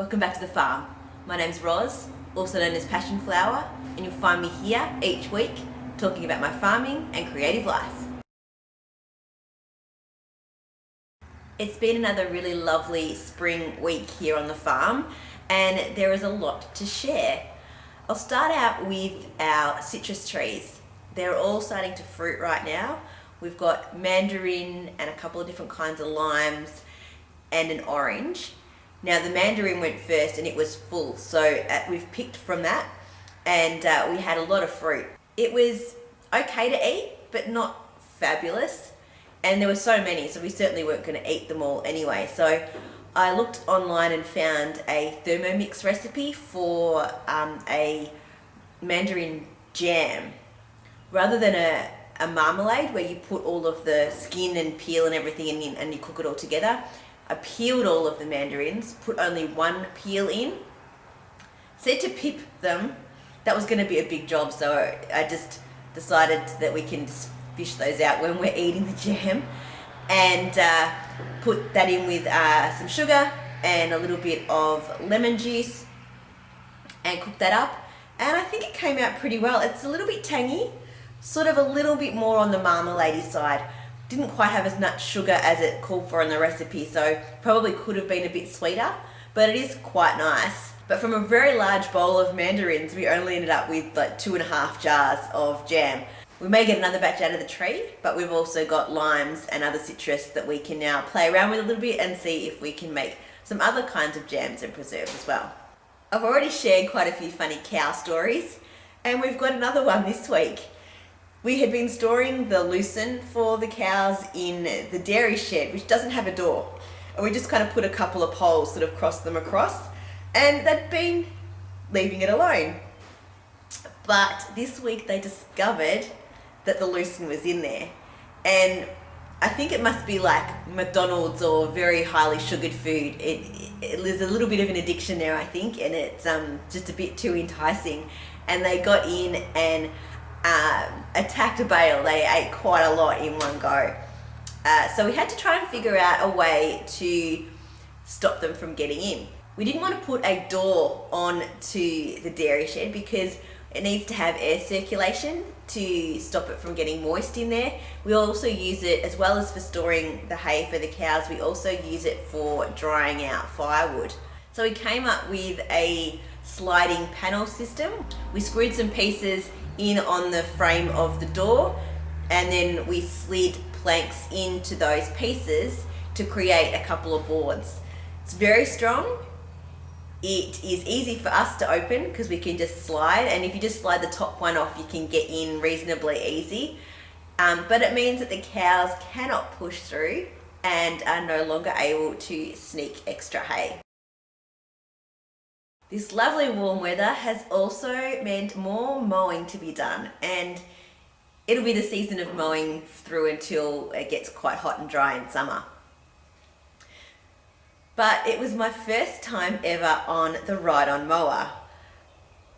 Welcome back to the farm. My name's Roz, also known as Passion Flower, and you'll find me here each week talking about my farming and creative life. It's been another really lovely spring week here on the farm, and there is a lot to share. I'll start out with our citrus trees. They're all starting to fruit right now. We've got mandarin and a couple of different kinds of limes and an orange. Now the mandarin went first and it was full, so we've picked from that, and we had a lot of fruit. It was okay to eat, but not fabulous, and there were so many, so we certainly weren't going to eat them all anyway. So I looked online and found a Thermomix recipe for a mandarin jam. Rather than a marmalade where you put all of the skin and peel and everything in and you cook it all together, I peeled all of the mandarins, put only one peel in, said to pip them. That was going to be a big job, so I just decided that we can just fish those out when we're eating the jam, and put that in with some sugar and a little bit of lemon juice and cook that up, and I think it came out pretty well. It's a little bit tangy, sort of a little bit more on the marmalade-y side. Didn't quite have as much sugar as it called for in the recipe, so probably could have been a bit sweeter, but it is quite nice. But from a very large bowl of mandarins, we only ended up with like 2.5 jars of jam. We may get another batch out of the tree, but we've also got limes and other citrus that we can now play around with a little bit and see if we can make some other kinds of jams and preserves as well. I've already shared quite a few funny cow stories, and we've got another one this week. We had been storing the lucerne for the cows in the dairy shed, which doesn't have a door. And we just kind of put a couple of poles, sort of crossed them across, and they'd been leaving it alone. But this week they discovered that the lucerne was in there. And I think it must be like McDonald's or very highly sugared food. There's a little bit of an addiction there, I think, and it's just a bit too enticing. And they got in and attacked a bale. They ate quite a lot in one go. So we had to try and figure out a way to stop them from getting in. We didn't want to put a door onto the dairy shed because it needs to have air circulation to stop it from getting moist in there. We also use it, as well as for storing the hay for the cows, we also use it for drying out firewood. So we came up with a sliding panel system. We screwed some pieces in on the frame of the door, and then we slid planks into those pieces to create a couple of boards. It's very strong. It is easy for us to open because we can just slide, and if you just slide the top one off, you can get in reasonably easy. But it means that the cows cannot push through and are no longer able to sneak extra hay. This lovely warm weather has also meant more mowing to be done, and it'll be the season of mowing through until it gets quite hot and dry in summer. But it was my first time ever on the ride-on mower.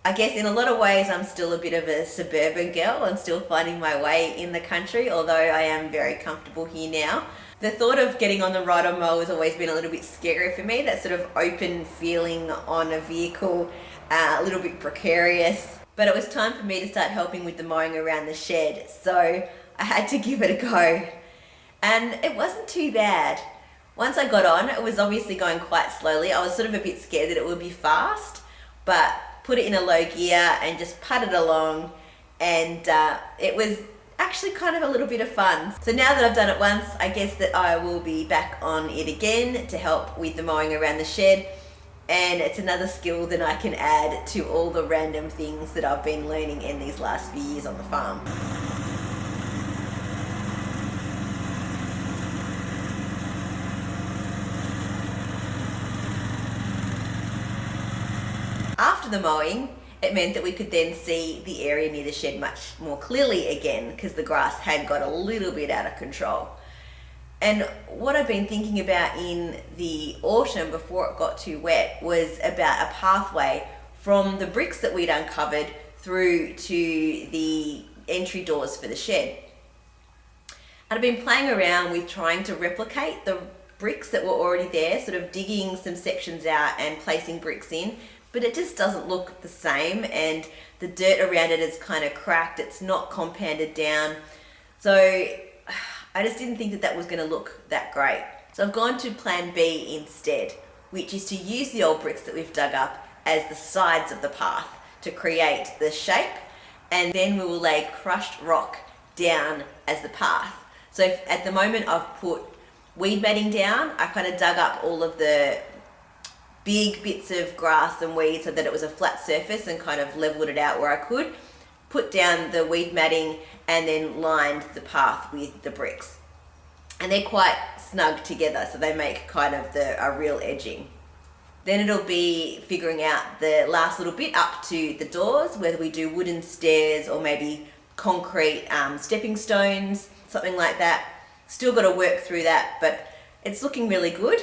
I guess in a lot of ways I'm still a bit of a suburban girl and still finding my way in the country, although I am very comfortable here now. The thought of getting on the ride-on mower has always been a little bit scary for me, that sort of open feeling on a vehicle, a little bit precarious. But it was time for me to start helping with the mowing around the shed, so I had to give it a go. And it wasn't too bad. Once I got on, it was obviously going quite slowly. I was sort of a bit scared that it would be fast, but put it in a low gear and just putted along, and it was actually kind of a little bit of fun. So now that I've done it once, I guess that I will be back on it again to help with the mowing around the shed, and it's another skill that I can add to all the random things that I've been learning in these last few years on the farm. After the mowing, it meant that we could then see the area near the shed much more clearly again, because the grass had got a little bit out of control. And what I've been thinking about in the autumn before it got too wet was about a pathway from the bricks that we'd uncovered through to the entry doors for the shed. And I've been playing around with trying to replicate the bricks that were already there, sort of digging some sections out and placing bricks in, but it just doesn't look the same, and the dirt around it is kind of cracked. It's not compounded down. So I just didn't think that that was going to look that great. So I've gone to plan B instead, which is to use the old bricks that we've dug up as the sides of the path to create the shape, and then we will lay crushed rock down as the path. So at the moment I've put weed matting down. I kind of dug up all of the big bits of grass and weed so that it was a flat surface and kind of leveled it out where I could, put down the weed matting, and then lined the path with the bricks. And they're quite snug together, so they make kind of a real edging. Then it'll be figuring out the last little bit up to the doors, whether we do wooden stairs or maybe concrete stepping stones, something like that. Still got to work through that, but it's looking really good.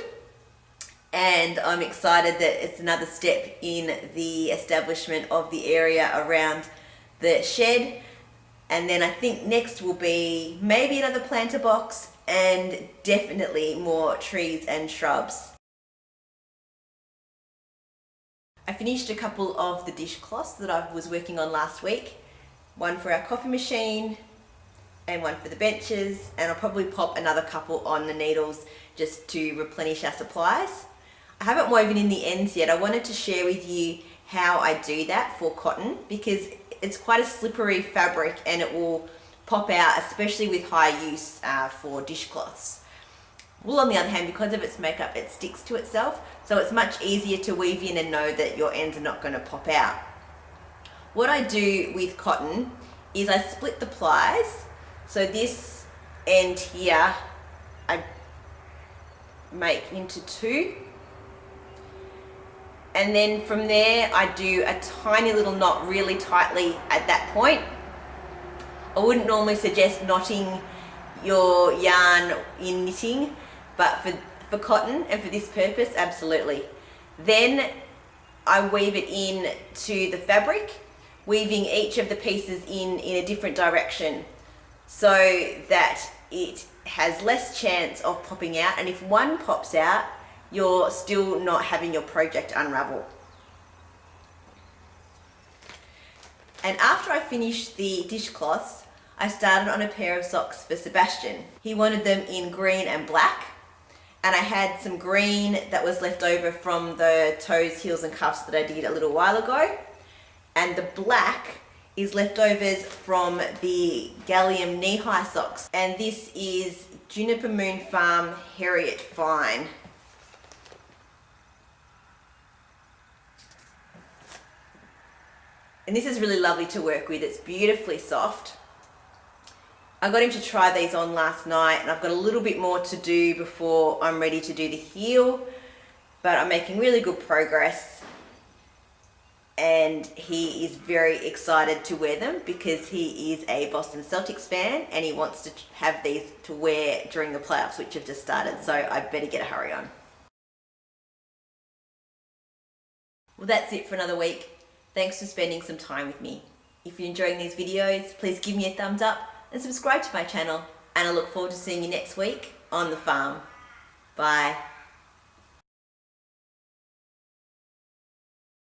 And I'm excited that it's another step in the establishment of the area around the shed. And then I think next will be maybe another planter box and definitely more trees and shrubs. I finished a couple of the dishcloths that I was working on last week. One for our coffee machine and one for the benches, and I'll probably pop another couple on the needles just to replenish our supplies. I haven't woven in the ends yet. I wanted to share with you how I do that for cotton, because it's quite a slippery fabric and it will pop out, especially with high use for dishcloths. Wool, on the other hand, because of its makeup, it sticks to itself, so it's much easier to weave in and know that your ends are not going to pop out. What I do with cotton is I split the plies, so this end here I make into two, and then from there I do a tiny little knot really tightly at that point. I wouldn't normally suggest knotting your yarn in knitting, but for cotton and for this purpose, absolutely. Then I weave it in to the fabric, weaving each of the pieces in a different direction so that it has less chance of popping out, and if one pops out, you're still not having your project unravel. And after I finished the dishcloths, I started on a pair of socks for Sebastian. He wanted them in green and black, and I had some green that was left over from the toes, heels and cuffs that I did a little while ago, and the black is leftovers from the Gallium knee-high socks, and this is Juniper Moon Farm Harriet Fine. And this is really lovely to work with. It's beautifully soft. I got him to try these on last night, and I've got a little bit more to do before I'm ready to do the heel, but I'm making really good progress, and he is very excited to wear them because he is a Boston Celtics fan and he wants to have these to wear during the playoffs, which have just started, so I better get a hurry on. Well, that's it for another week. Thanks for spending some time with me. If you're enjoying these videos, please give me a thumbs up and subscribe to my channel, and I look forward to seeing you next week on the farm. Bye.